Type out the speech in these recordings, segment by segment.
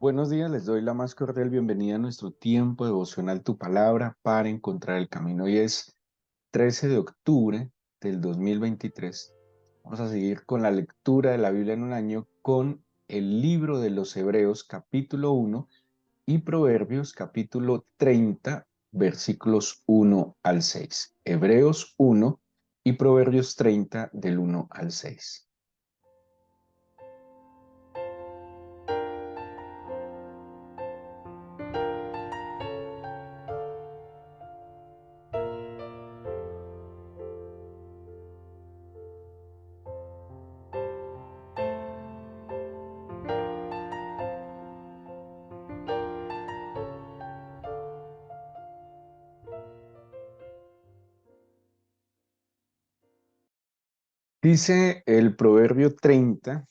Buenos días, les doy la más cordial bienvenida a nuestro tiempo devocional Tu Palabra para encontrar el camino. Hoy es 13 de octubre del 2023. Vamos a seguir con la lectura de la Biblia en un año con el libro de los Hebreos capítulo 1 y Proverbios capítulo 30 versículos 1 al 6. Hebreos 1 y Proverbios 30 del 1 al 6. Dice el Proverbio 30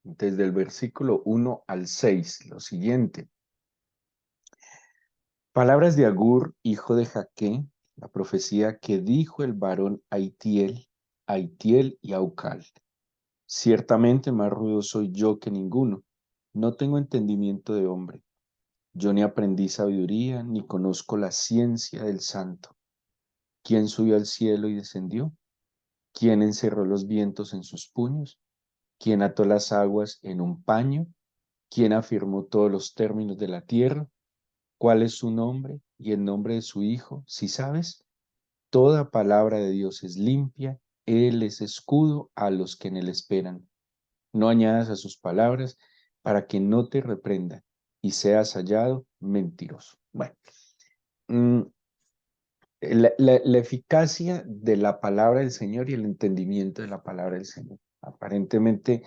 desde el versículo 1 al 6, lo siguiente. Palabras de Agur, hijo de Jaque, la profecía que dijo el varón Aitiel y Aucal. Ciertamente más rudo soy yo que ninguno, no tengo entendimiento de hombre. Yo ni aprendí sabiduría, ni conozco la ciencia del santo. ¿Quién subió al cielo y descendió? ¿Quién encerró los vientos en sus puños? ¿Quién ató las aguas en un paño? ¿Quién afirmó todos los términos de la tierra? ¿Cuál es su nombre y el nombre de su hijo? Si sabes, toda palabra de Dios es limpia, Él es escudo a los que en Él esperan. No añadas a sus palabras para que no te reprenda y seas hallado mentiroso. Bueno, mm, la eficacia de la palabra del Señor y el entendimiento de la palabra del Señor. Aparentemente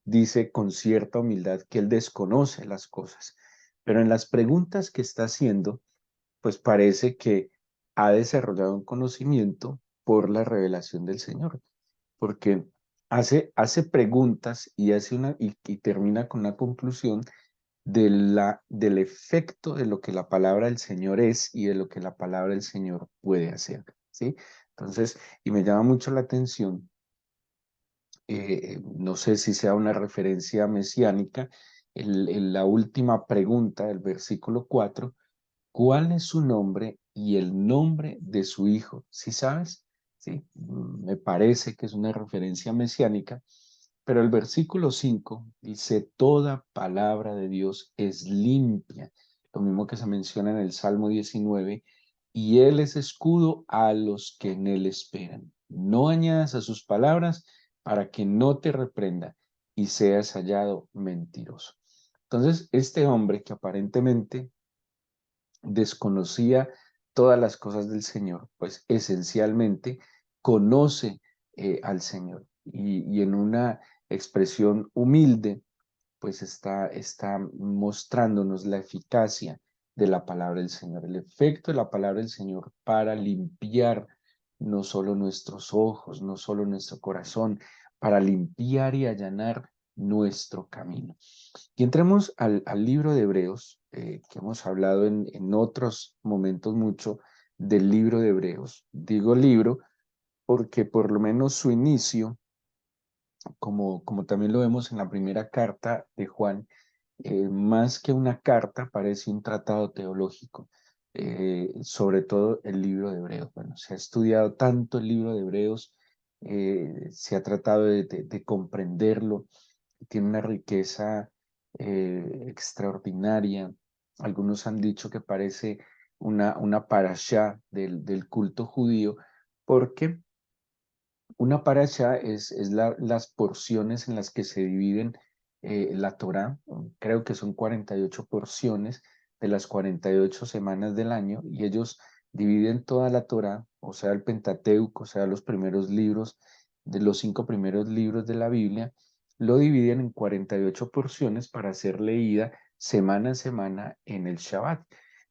dice con cierta humildad que Él desconoce las cosas, pero en las preguntas que está haciendo, pues parece que ha desarrollado un conocimiento por la revelación del Señor, porque hace preguntas y, y termina con una conclusión del efecto de lo que la palabra del Señor es y de lo que la palabra del Señor puede hacer, ¿sí? Entonces, y me llama mucho la atención, no sé si sea una referencia mesiánica, en la última pregunta del versículo 4. ¿Cuál es su nombre y el nombre de su hijo? ¿Sí sabes? Sí, me parece que es una referencia mesiánica, pero el versículo 5 dice, toda palabra de Dios es limpia, lo mismo que se menciona en el Salmo 19, y Él es escudo a los que en Él esperan. No añadas a sus palabras para que no te reprenda y seas hallado mentiroso. Entonces, este hombre que aparentemente desconocía todas las cosas del Señor, pues esencialmente conoce al Señor y en una expresión humilde, pues está mostrándonos la eficacia de la palabra del Señor, el efecto de la palabra del Señor para limpiar no solo nuestros ojos, no solo nuestro corazón, para limpiar y allanar nuestro camino. Y entremos al libro de Hebreos, que hemos hablado en otros momentos mucho del libro de Hebreos. Digo libro porque por lo menos su inicio, como también lo vemos en la primera carta de Juan, más que una carta, parece un tratado teológico, sobre todo el libro de Hebreos. Bueno, se ha estudiado tanto el libro de Hebreos, se ha tratado de comprenderlo, tiene una riqueza extraordinaria. Algunos han dicho que parece una parashá del culto judío, porque una parashá es las porciones en las que se dividen la Torá. Creo que son 48 porciones de las 48 semanas del año, y ellos dividen toda la Torá, o sea, el Pentateuco, o sea, los primeros libros, de los 5 primeros libros de la Biblia, lo dividen en 48 porciones para ser leída semana a semana en el Shabbat.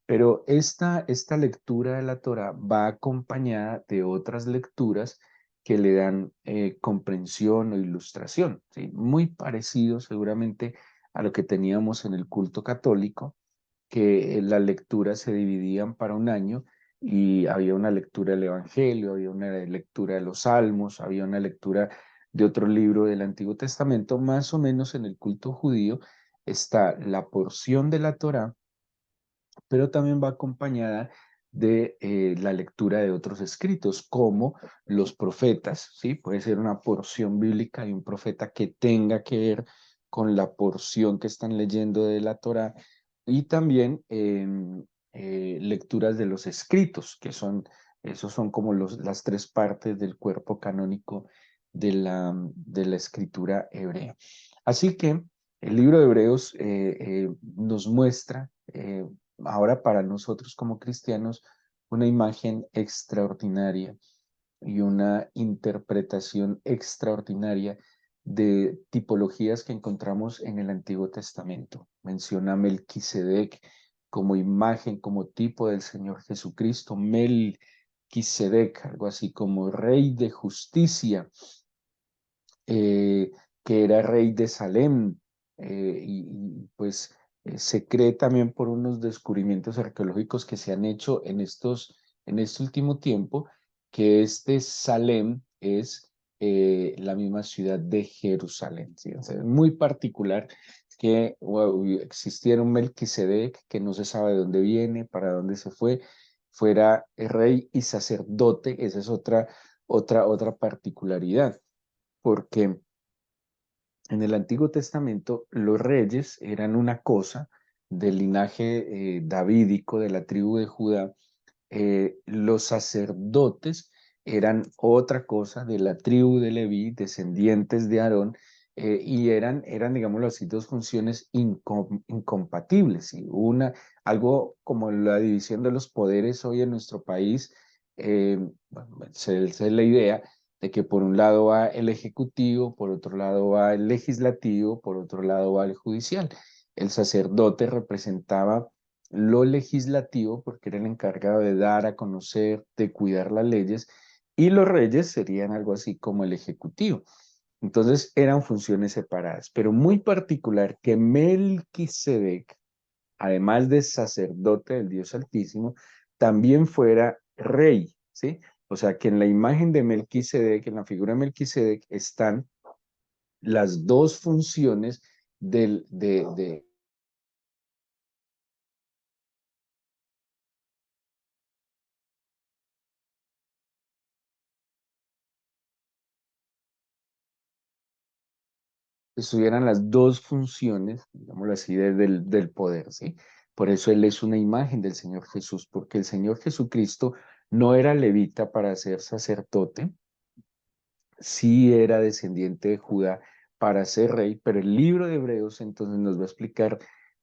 Pero esta lectura de la Torá va acompañada de otras lecturas que le dan comprensión o ilustración, ¿sí? Muy parecido seguramente a lo que teníamos en el culto católico, que las lecturas se dividían para un año y había una lectura del Evangelio, había una lectura de los Salmos, había una lectura de otro libro del Antiguo Testamento. Más o menos en el culto judío está la porción de la Torá, pero también va acompañada de la lectura de otros escritos, como los profetas, ¿sí? Puede ser una porción bíblica de un profeta que tenga que ver con la porción que están leyendo de la Torá, y también lecturas de los escritos, que son, esos son como las tres partes del cuerpo canónico de la escritura hebrea. Así que el libro de Hebreos nos muestra ahora para nosotros como cristianos una imagen extraordinaria y una interpretación extraordinaria de tipologías que encontramos en el Antiguo Testamento. Menciona Melquisedec como imagen, como tipo del Señor Jesucristo. Melquisedec, algo así como rey de justicia, eh, que era rey de Salem, pues se cree también por unos descubrimientos arqueológicos que se han hecho en este último tiempo, que este Salem es la misma ciudad de Jerusalén, ¿sí? O sea, es muy particular que wow, existiera un Melquisedec que no se sabe de dónde viene, para dónde se fue, fuera rey y sacerdote. Esa es otra particularidad, porque en el Antiguo Testamento los reyes eran una cosa del linaje davídico de la tribu de Judá. Los sacerdotes eran otra cosa de la tribu de Leví, descendientes de Aarón, y eran, digámoslo así, dos funciones incompatibles. Y algo como la división de los poderes hoy en nuestro país, bueno, esa es la idea de que por un lado va el ejecutivo, por otro lado va el legislativo, por otro lado va el judicial. El sacerdote representaba lo legislativo porque era el encargado de dar a conocer, de cuidar las leyes, y los reyes serían algo así como el ejecutivo. Entonces eran funciones separadas, pero muy particular que Melquisedec, además de sacerdote del Dios Altísimo, también fuera rey, ¿sí? O sea que en la imagen de Melquisedec, en la figura de Melquisedec, están las dos funciones de estuvieran las dos funciones, digámoslo así, del poder, ¿sí? Por eso Él es una imagen del Señor Jesús, porque el Señor Jesucristo no era levita para ser sacerdote, sí era descendiente de Judá para ser rey, pero el libro de Hebreos entonces nos va a explicar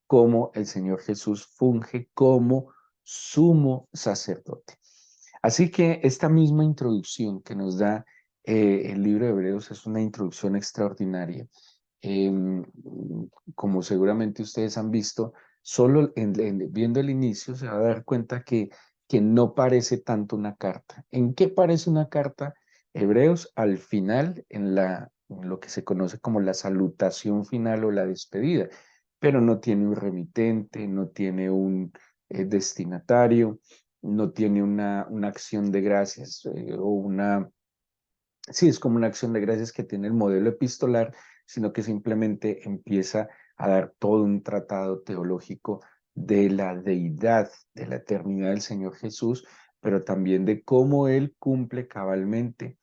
cómo el Señor Jesús funge como sumo sacerdote. Así que esta misma introducción que nos da el libro de Hebreos es una introducción extraordinaria. Em, Como seguramente ustedes han visto, solo viendo el inicio se va a dar cuenta que no parece tanto una carta. ¿En qué parece una carta? Hebreos al final, en lo que se conoce como la salutación final o la despedida, pero no tiene un remitente, no tiene un destinatario, no tiene una acción de gracias o una. Sí, es como una acción de gracias que tiene el modelo epistolar, sino que simplemente empieza a dar todo un tratado teológico de la deidad, de la eternidad del Señor Jesús, pero también de cómo Él cumple cabalmente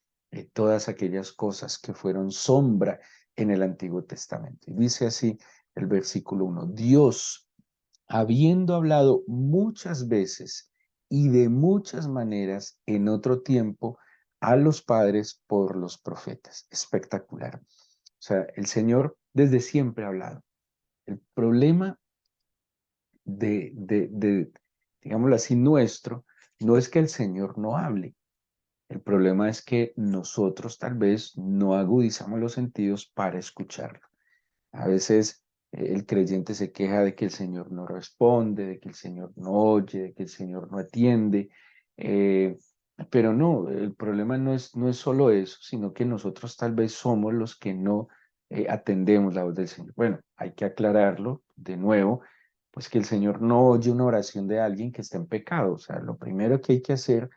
todas aquellas cosas que fueron sombra en el Antiguo Testamento. Y dice así el versículo 1: Dios, habiendo hablado muchas veces y de muchas maneras en otro tiempo a los padres por los profetas. Espectacular. O sea, el Señor desde siempre ha hablado. El problema digámoslo así, nuestro, no es que el Señor no hable. El problema es que nosotros tal vez no agudizamos los sentidos para escucharlo. A veces el creyente se queja de que el Señor no responde, de que el Señor no oye, de que el Señor no atiende, eh, pero no, el problema no es solo eso, sino que nosotros tal vez somos los que no atendemos la voz del Señor. Bueno, hay que aclararlo de nuevo, pues que el Señor no oye una oración de alguien que está en pecado. O sea, lo primero que hay que hacer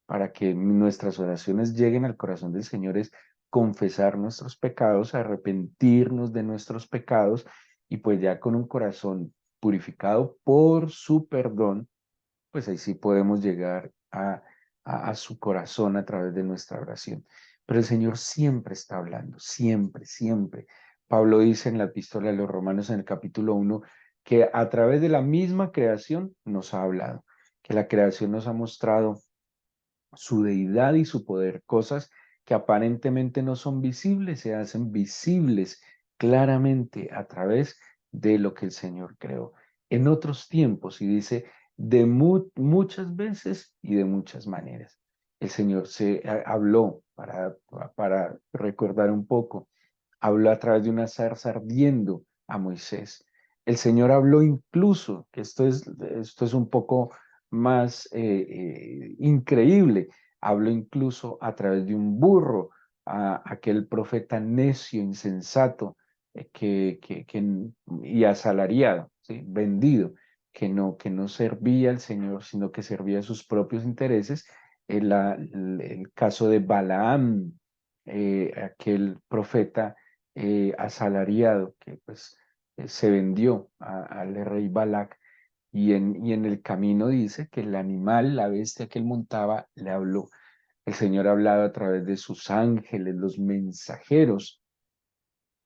para que nuestras oraciones lleguen al corazón del Señor es confesar nuestros pecados, arrepentirnos de nuestros pecados y pues ya con un corazón purificado por su perdón, pues ahí sí podemos llegar a su corazón a través de nuestra oración. Pero el Señor siempre está hablando, siempre, siempre. Pablo dice en la epístola de los Romanos en el capítulo 1 que a través de la misma creación nos ha hablado, que la creación nos ha mostrado su deidad y su poder, cosas que aparentemente no son visibles, se hacen visibles claramente a través de lo que el Señor creó. En otros tiempos, y dice, de muchas veces y de muchas maneras. El Señor habló, para recordar un poco, habló a través de una zarza ardiendo a Moisés. El Señor habló incluso, que esto es un poco más increíble, habló incluso a través de un burro, a aquel profeta necio, insensato, y asalariado, ¿sí? Vendido, que no servía al Señor, sino que servía a sus propios intereses. El caso de Balaam, aquel profeta asalariado que pues se vendió al rey Balac y en el camino dice que el animal, la bestia que él montaba, le habló. El Señor ha hablado a través de sus ángeles, los mensajeros.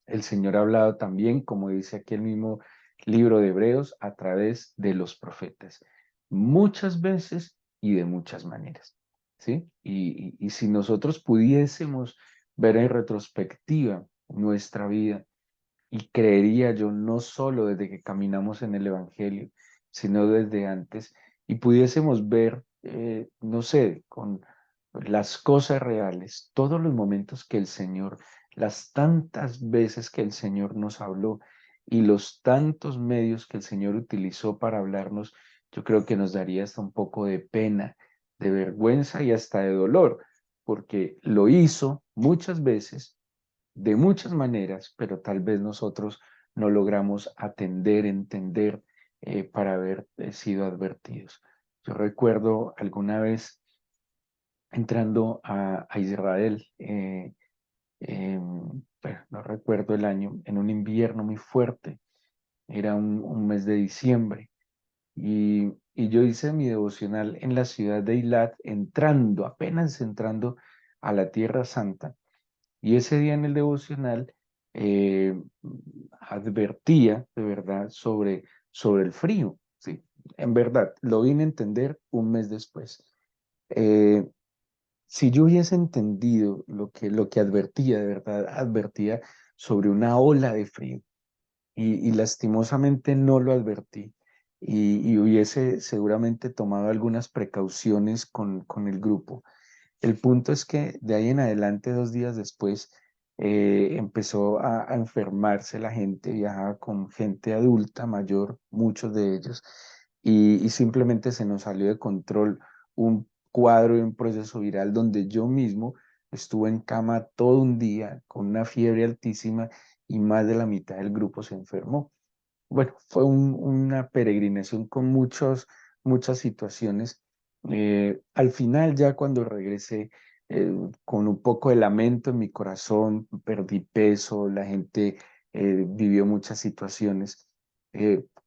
El Señor ha hablado también, como dice aquí el mismo libro de Hebreos, a través de los profetas. Muchas veces y de muchas maneras. ¿Sí? Y si nosotros pudiésemos ver en retrospectiva nuestra vida, y creería yo, no solo desde que caminamos en el Evangelio, sino desde antes, y pudiésemos ver, no sé, con las cosas reales, todos los momentos que el Señor, las tantas veces que el Señor nos habló y los tantos medios que el Señor utilizó para hablarnos, yo creo que nos daría hasta un poco de pena, de vergüenza y hasta de dolor, porque lo hizo muchas veces de muchas maneras, pero tal vez nosotros no logramos atender, entender para haber sido advertidos. Yo recuerdo alguna vez entrando a Israel, bueno, no recuerdo el año, en un invierno muy fuerte, era un mes de diciembre, y yo hice mi devocional en la ciudad de Eilat, apenas entrando a la Tierra Santa. Y ese día en el devocional eh, advertía de verdad sobre el frío. Sí, en verdad, lo vine a entender un mes después. Eh, si yo hubiese entendido lo que advertía, de verdad, advertía sobre una ola de frío y lastimosamente no lo advertí. Y hubiese seguramente tomado algunas precauciones con el grupo. El punto es que de ahí en adelante, 2 días después, empezó a enfermarse la gente, viajaba con gente adulta, mayor, muchos de ellos, y simplemente se nos salió de control un cuadro y un proceso viral donde yo mismo estuve en cama todo un día con una fiebre altísima y más de la mitad del grupo se enfermó. Bueno, fue una peregrinación con muchas situaciones. Al final, ya cuando regresé, con un poco de lamento en mi corazón, perdí peso, la gente vivió muchas situaciones.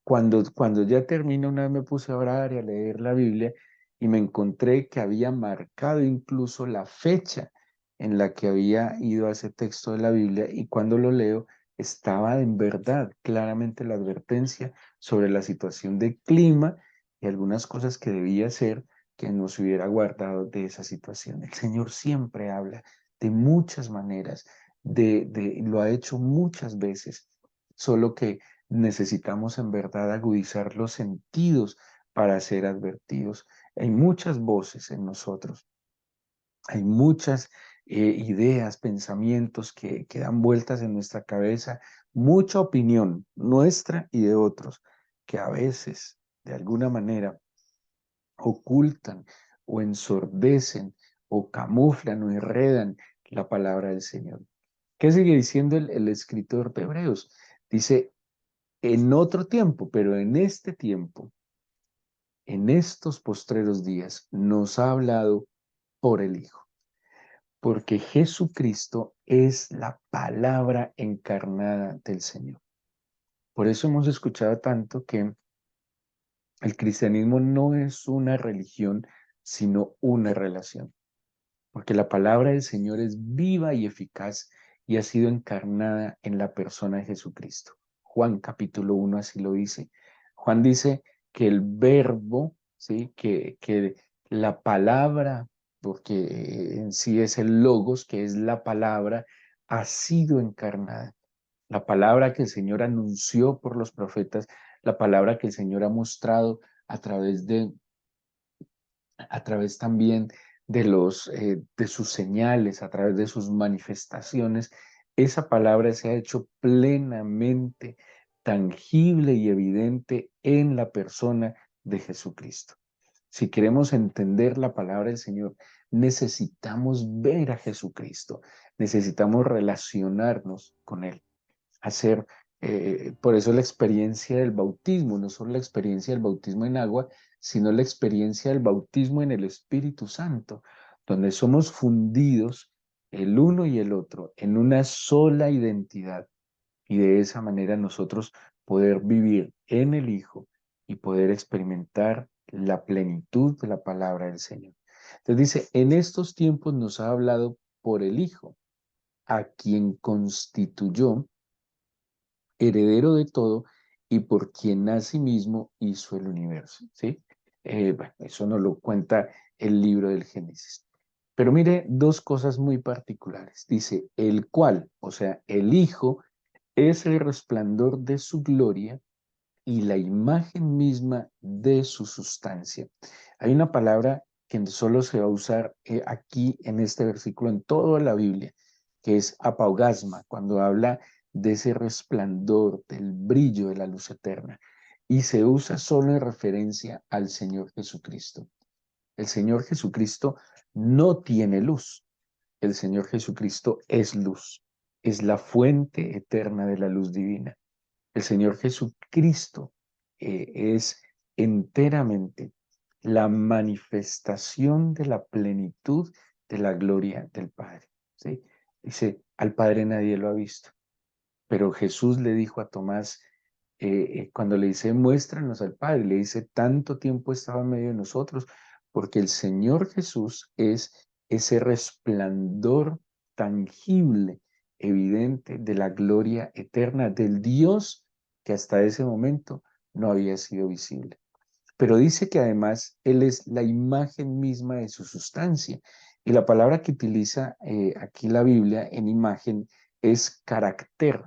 Cuando ya terminé, una vez me puse a orar y a leer la Biblia y me encontré que había marcado incluso la fecha en la que había ido a ese texto de la Biblia y cuando lo leo, estaba en verdad claramente la advertencia sobre la situación de clima y algunas cosas que debía hacer que nos hubiera guardado de esa situación. El Señor siempre habla de muchas maneras, lo ha hecho muchas veces, solo que necesitamos en verdad agudizar los sentidos para ser advertidos. Hay muchas voces en nosotros, hay muchas ideas, pensamientos que dan vueltas en nuestra cabeza, mucha opinión nuestra y de otros, que a veces, de alguna manera, ocultan o ensordecen o camuflan o enredan la palabra del Señor. ¿Qué sigue diciendo el escritor de Hebreos? Dice, en otro tiempo, pero en este tiempo, en estos postreros días, nos ha hablado por el Hijo. Porque Jesucristo es la palabra encarnada del Señor. Por eso hemos escuchado tanto que el cristianismo no es una religión, sino una relación, porque la palabra del Señor es viva y eficaz y ha sido encarnada en la persona de Jesucristo. Juan capítulo 1 así lo dice. Juan dice que el verbo, ¿sí? que la palabra, porque en sí es el logos, que es la palabra, ha sido encarnada. La palabra que el Señor anunció por los profetas, la palabra que el Señor ha mostrado a través también de sus señales, a través de sus manifestaciones, esa palabra se ha hecho plenamente tangible y evidente en la persona de Jesucristo. Si queremos entender la palabra del Señor, necesitamos ver a Jesucristo, necesitamos relacionarnos con Él hacer, por eso la experiencia del bautismo, no solo la experiencia del bautismo en agua, sino la experiencia del bautismo en el Espíritu Santo, donde somos fundidos el uno y el otro en una sola identidad y de esa manera nosotros poder vivir en el Hijo y poder experimentar la plenitud de la palabra del Señor. Entonces dice, en estos tiempos nos ha hablado por el Hijo, a quien constituyó heredero de todo y por quien asimismo hizo el universo, ¿sí? Bueno, eso nos lo cuenta el libro del Génesis. Pero mire dos cosas muy particulares. Dice, el cual, o sea, el Hijo, es el resplandor de su gloria y la imagen misma de su sustancia. Hay una palabra que solo se va a usar aquí en este versículo, en toda la Biblia, que es apaugasma, cuando habla de ese resplandor, del brillo de la luz eterna. Y se usa solo en referencia al Señor Jesucristo. El Señor Jesucristo no tiene luz. El Señor Jesucristo es luz. Es la fuente eterna de la luz divina. El Señor Jesucristo es enteramente la manifestación de la plenitud de la gloria del Padre. ¿Sí? Dice, al Padre nadie lo ha visto, pero Jesús le dijo a Tomás, cuando le dice, muéstranos al Padre, le dice, tanto tiempo estaba en medio de nosotros, porque el Señor Jesús es ese resplandor tangible, evidente de la gloria eterna del Dios que hasta ese momento no había sido visible. Pero dice que además Él es la imagen misma de su sustancia. Y la palabra que utiliza aquí la Biblia en imagen es carácter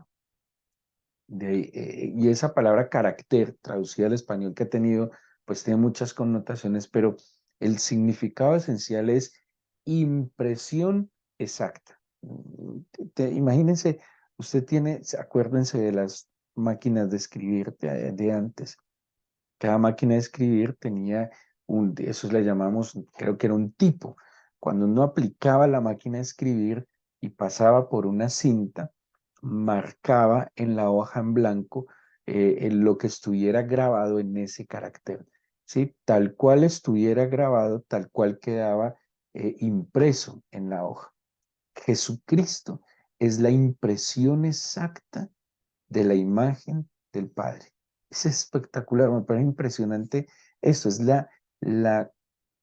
y esa palabra carácter, traducida al español que ha tenido, pues tiene muchas connotaciones, pero el significado esencial es impresión exacta. Imagínense, usted tiene, acuérdense de las máquinas de escribir de antes. Cada máquina de escribir tenía eso le llamamos, creo que era un tipo. Cuando uno aplicaba la máquina de escribir y pasaba por una cinta, marcaba en la hoja en blanco en lo que estuviera grabado en ese carácter, ¿sí? Tal cual estuviera grabado, tal cual quedaba impreso en la hoja. Jesucristo es la impresión exacta de la imagen del Padre. Es espectacular, me parece impresionante. Esto es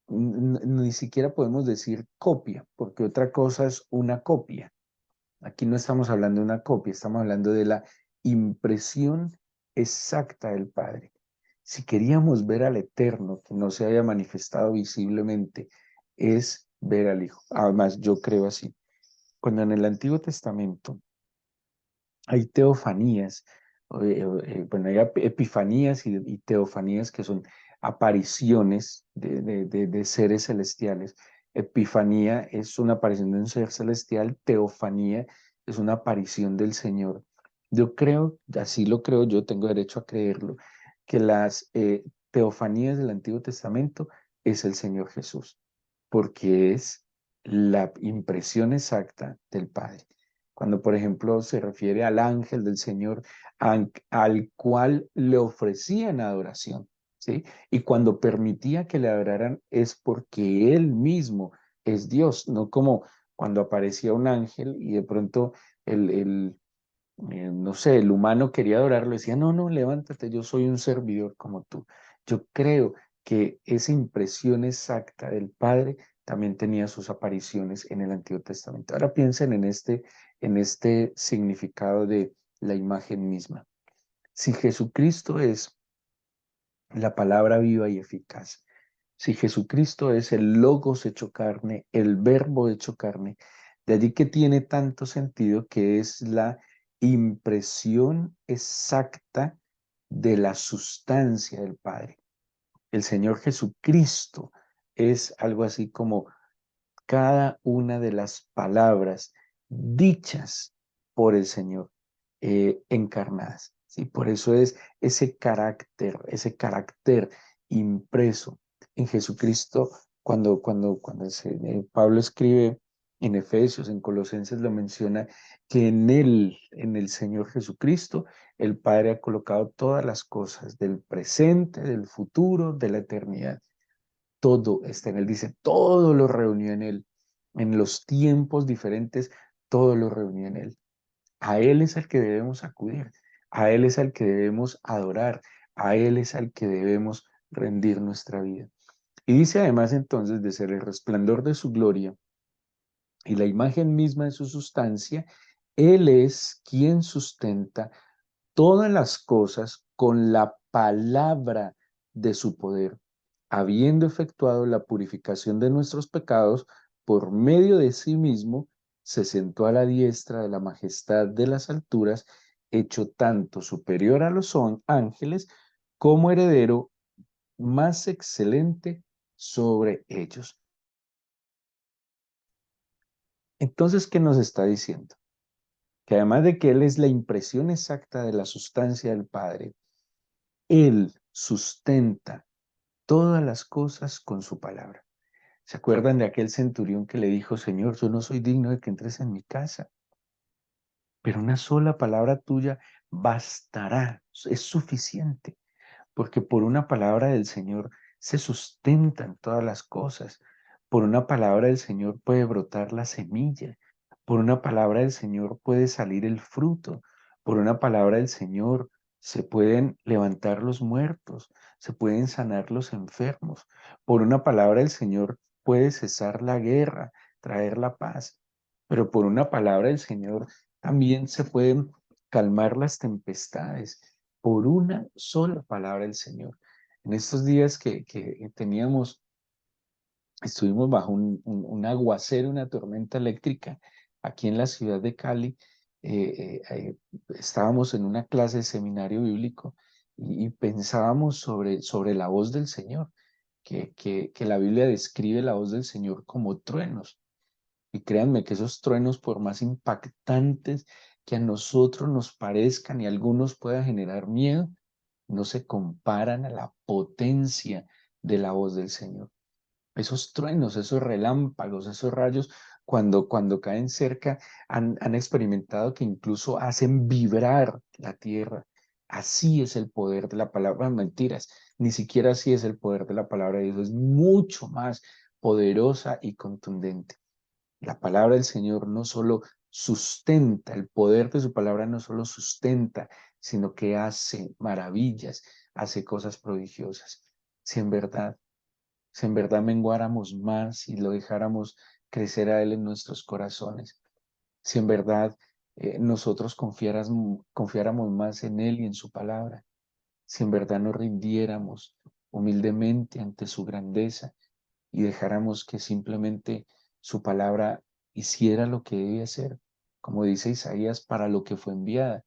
ni siquiera podemos decir copia, porque otra cosa es una copia. Aquí no estamos hablando de una copia, estamos hablando de la impresión exacta del Padre. Si queríamos ver al Eterno que no se haya manifestado visiblemente, es ver al Hijo. Además, yo creo así. Cuando en el Antiguo Testamento hay teofanías, bueno, hay epifanías y teofanías que son apariciones de seres celestiales. Epifanía es una aparición de un ser celestial, teofanía es una aparición del Señor. Yo creo, así lo creo yo, tengo derecho a creerlo, que las teofanías del Antiguo Testamento es el Señor Jesús, porque es la impresión exacta del Padre. Cuando, por ejemplo, se refiere al ángel del Señor al cual le ofrecían adoración, ¿sí? Y cuando permitía que le adoraran es porque él mismo es Dios, no como cuando aparecía un ángel y de pronto el, no sé, el humano quería adorarlo, decía, no, no, levántate, yo soy un servidor como tú. Yo creo que esa impresión exacta del Padre también tenía sus apariciones en el Antiguo Testamento. Ahora piensen en este significado de la imagen misma. Si Jesucristo es la palabra viva y eficaz, si Jesucristo es el Logos hecho carne, el Verbo hecho carne, de allí que tiene tanto sentido que es la impresión exacta de la sustancia del Padre. El Señor Jesucristo es algo así como cada una de las palabras dichas por el Señor, encarnadas. ¿Sí? Por eso es ese carácter impreso en Jesucristo. Pablo escribe en Efesios, en Colosenses lo menciona, que en el Señor Jesucristo, el Padre ha colocado todas las cosas del presente, del futuro, de la eternidad. Todo está en él, dice, todo lo reunió en él. En los tiempos diferentes, todo lo reunió en él. A él es al que debemos acudir, a él es al que debemos adorar, a él es al que debemos rendir nuestra vida. Y dice además entonces de ser el resplandor de su gloria y la imagen misma de su sustancia, él es quien sustenta todas las cosas con la palabra de su poder, habiendo efectuado la purificación de nuestros pecados por medio de sí mismo, se sentó a la diestra de la majestad de las alturas, hecho tanto superior a los ángeles como heredero más excelente sobre ellos. Entonces, ¿qué nos está diciendo? Que además de que Él es la impresión exacta de la sustancia del Padre, Él sustenta todas las cosas con su palabra. ¿Se acuerdan de aquel centurión que le dijo, Señor, yo no soy digno de que entres en mi casa, pero una sola palabra tuya bastará, es suficiente? Porque por una palabra del Señor se sustentan todas las cosas. Por una palabra del Señor puede brotar la semilla. Por una palabra del Señor puede salir el fruto. Por una palabra del Señor se pueden levantar los muertos, se pueden sanar los enfermos. Por una palabra del Señor puede cesar la guerra, traer la paz. Pero por una palabra del Señor también se pueden calmar las tempestades por una sola palabra del Señor. En estos días que estuvimos bajo un aguacero, una tormenta eléctrica aquí en la ciudad de Cali. Estábamos en una clase de seminario bíblico y pensábamos sobre la voz del Señor, que la Biblia describe la voz del Señor como truenos. Y créanme que esos truenos, por más impactantes que a nosotros nos parezcan y a algunos pueda generar miedo, no se comparan a la potencia de la voz del Señor. Esos truenos, esos relámpagos, esos rayos, cuando caen cerca, han experimentado que incluso hacen vibrar la tierra. Así es el poder de la palabra, mentiras, ni siquiera así es el poder de la palabra de Dios, es mucho más poderosa y contundente. La palabra del Señor no solo sustenta, el poder de su palabra no solo sustenta, sino que hace maravillas, hace cosas prodigiosas. Si en verdad, si en verdad menguáramos más y lo dejáramos crecer a Él en nuestros corazones, si en verdad nosotros confiáramos más en Él y en su palabra, si en verdad nos rindiéramos humildemente ante su grandeza y dejáramos que simplemente su palabra hiciera lo que debe hacer, como dice Isaías, para lo que fue enviada.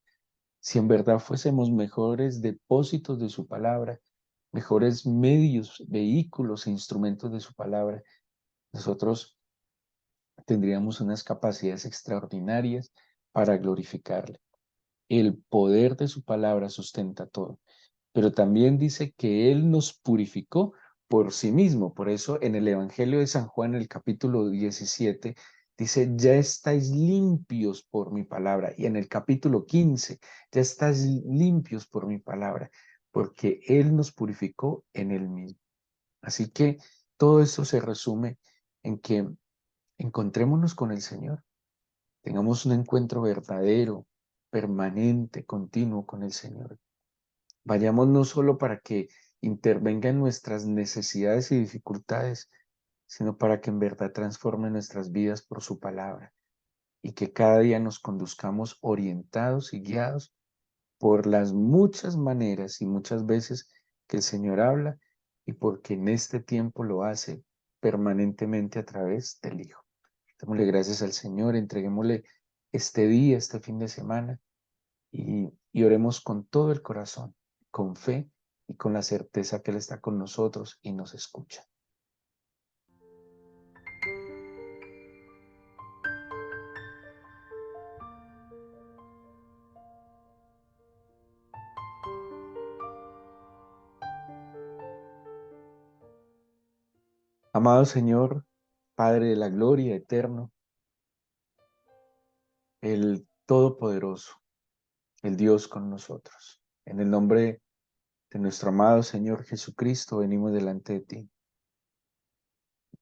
Si en verdad fuésemos mejores depósitos de su palabra, mejores medios, vehículos e instrumentos de su palabra, nosotros tendríamos unas capacidades extraordinarias para glorificarle. El poder de su palabra sustenta todo, pero también dice que Él nos purificó por sí mismo. Por eso en el Evangelio de San Juan, en el capítulo 17, dice, ya estáis limpios por mi palabra. Y en el capítulo 15, ya estáis limpios por mi palabra, porque Él nos purificó en Él mismo. Así que todo esto se resume en que encontrémonos con el Señor, tengamos un encuentro verdadero, permanente, continuo con el Señor. Vayamos no solo para que intervenga en nuestras necesidades y dificultades, sino para que en verdad transforme nuestras vidas por su palabra y que cada día nos conduzcamos orientados y guiados por las muchas maneras y muchas veces que el Señor habla y porque en este tiempo lo hace permanentemente a través del Hijo. Démosle gracias al Señor, entreguémosle este día, este fin de semana y oremos con todo el corazón, con fe y con la certeza que Él está con nosotros y nos escucha. Amado Señor, Padre de la gloria eterno, el Todopoderoso, el Dios con nosotros. En el nombre de nuestro amado Señor Jesucristo, venimos delante de ti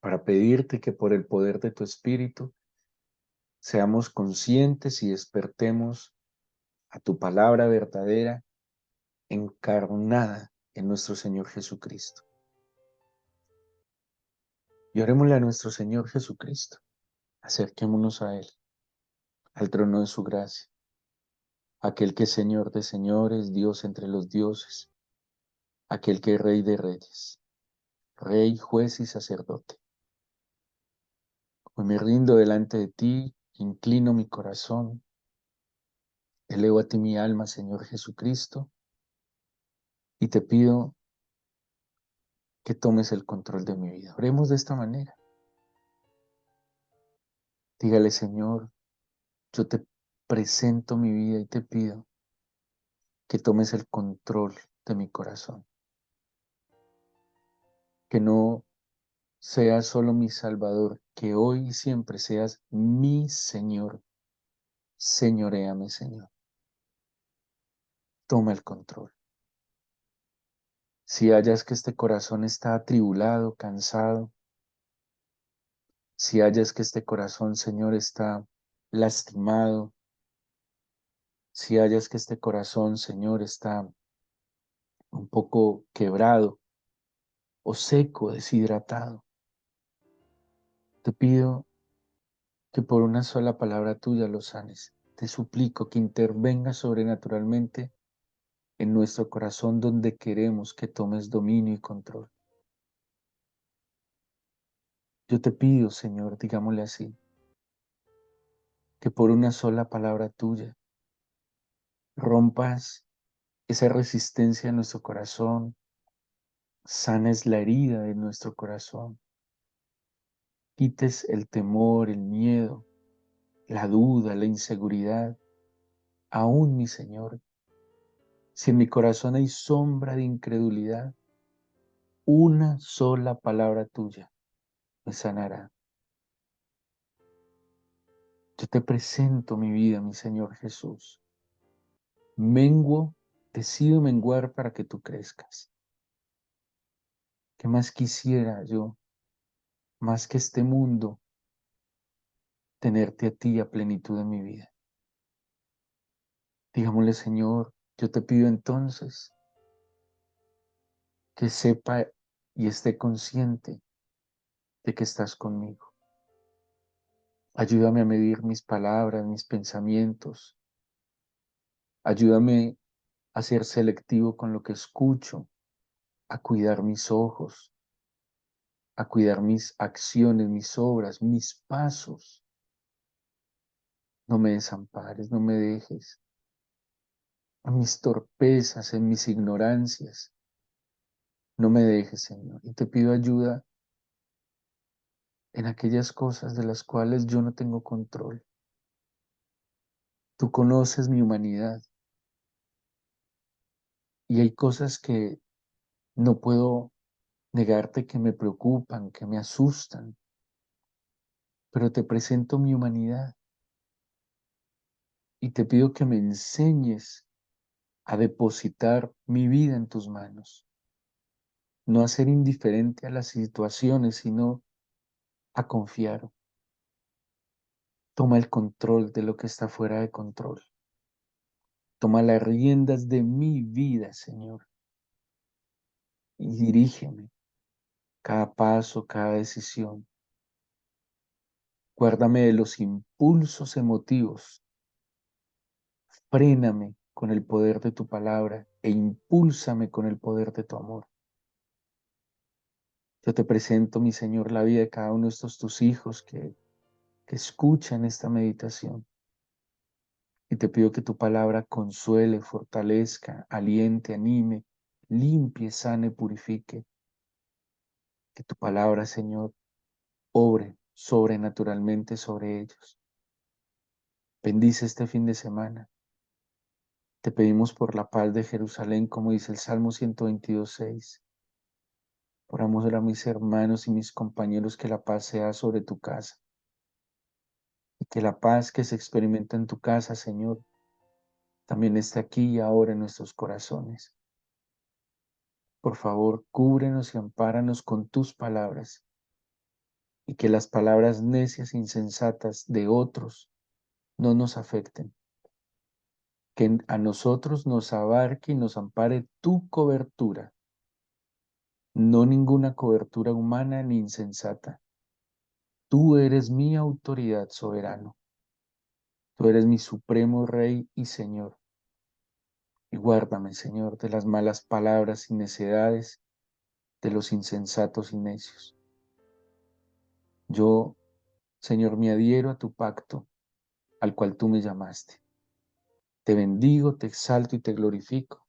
para pedirte que por el poder de tu Espíritu seamos conscientes y despertemos a tu palabra verdadera encarnada en nuestro Señor Jesucristo. Y orémosle a nuestro Señor Jesucristo, acerquémonos a Él, al trono de su gracia, aquel que es Señor de señores, Dios entre los dioses, aquel que es Rey de reyes, Rey, juez y sacerdote. Hoy me rindo delante de ti, inclino mi corazón, elevo a ti mi alma, Señor Jesucristo, y te pido que tomes el control de mi vida. Oremos de esta manera. Dígale, Señor, yo te presento mi vida y te pido que tomes el control de mi corazón. Que no seas solo mi Salvador, que hoy y siempre seas mi Señor. Señoréame, Señor. Toma el control. Si hallas que este corazón está atribulado, cansado, si hallas que este corazón, Señor, está lastimado, si hallas que este corazón, Señor, está un poco quebrado o seco, deshidratado, te pido que por una sola palabra tuya lo sanes. Te suplico que intervengas sobrenaturalmente en nuestro corazón donde queremos que tomes dominio y control. Yo te pido, Señor, digámosle así, que por una sola palabra tuya rompas esa resistencia en nuestro corazón, sanes la herida de nuestro corazón, quites el temor, el miedo, la duda, la inseguridad. Aún, mi Señor, si en mi corazón hay sombra de incredulidad, una sola palabra tuya me sanará. Yo te presento mi vida, mi Señor Jesús. Menguo, decido menguar para que tú crezcas. ¿Qué más quisiera yo, más que este mundo, tenerte a ti a plenitud en mi vida? Digámosle, Señor, yo te pido entonces que sepa y esté consciente de que estás conmigo. Ayúdame a medir mis palabras, mis pensamientos. Ayúdame a ser selectivo con lo que escucho, a cuidar mis ojos, a cuidar mis acciones, mis obras, mis pasos. No me desampares, no me dejes en mis torpezas, en mis ignorancias. No me dejes, Señor. Y te pido ayuda en aquellas cosas de las cuales yo no tengo control. Tú conoces mi humanidad y hay cosas que no puedo negarte que me preocupan, que me asustan, pero te presento mi humanidad y te pido que me enseñes a depositar mi vida en tus manos, no a ser indiferente a las situaciones, sino a confiar. Toma el control de lo que está fuera de control. Toma las riendas de mi vida, Señor, y dirígeme cada paso, cada decisión. Guárdame de los impulsos emotivos. Fréname con el poder de tu palabra e impúlsame con el poder de tu amor. Yo te presento, mi Señor, la vida de cada uno de estos tus hijos que escuchan esta meditación. Y te pido que tu palabra consuele, fortalezca, aliente, anime, limpie, sane, purifique. Que tu palabra, Señor, obre sobrenaturalmente sobre ellos. Bendice este fin de semana. Te pedimos por la paz de Jerusalén, como dice el Salmo 122:6. Por amor a mis hermanos y mis compañeros, que la paz sea sobre tu casa. Y que la paz que se experimenta en tu casa, Señor, también esté aquí y ahora en nuestros corazones. Por favor, cúbrenos y ampáranos con tus palabras. Y que las palabras necias e insensatas de otros no nos afecten. Que a nosotros nos abarque y nos ampare tu cobertura, no ninguna cobertura humana ni insensata. Tú eres mi autoridad, soberano. Tú eres mi supremo Rey y Señor. Y guárdame, Señor, de las malas palabras y necedades de los insensatos y necios. Yo, Señor, me adhiero a tu pacto, al cual tú me llamaste. Te bendigo, te exalto y te glorifico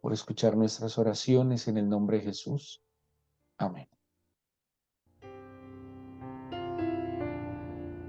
por escuchar nuestras oraciones en el nombre de Jesús. Amén.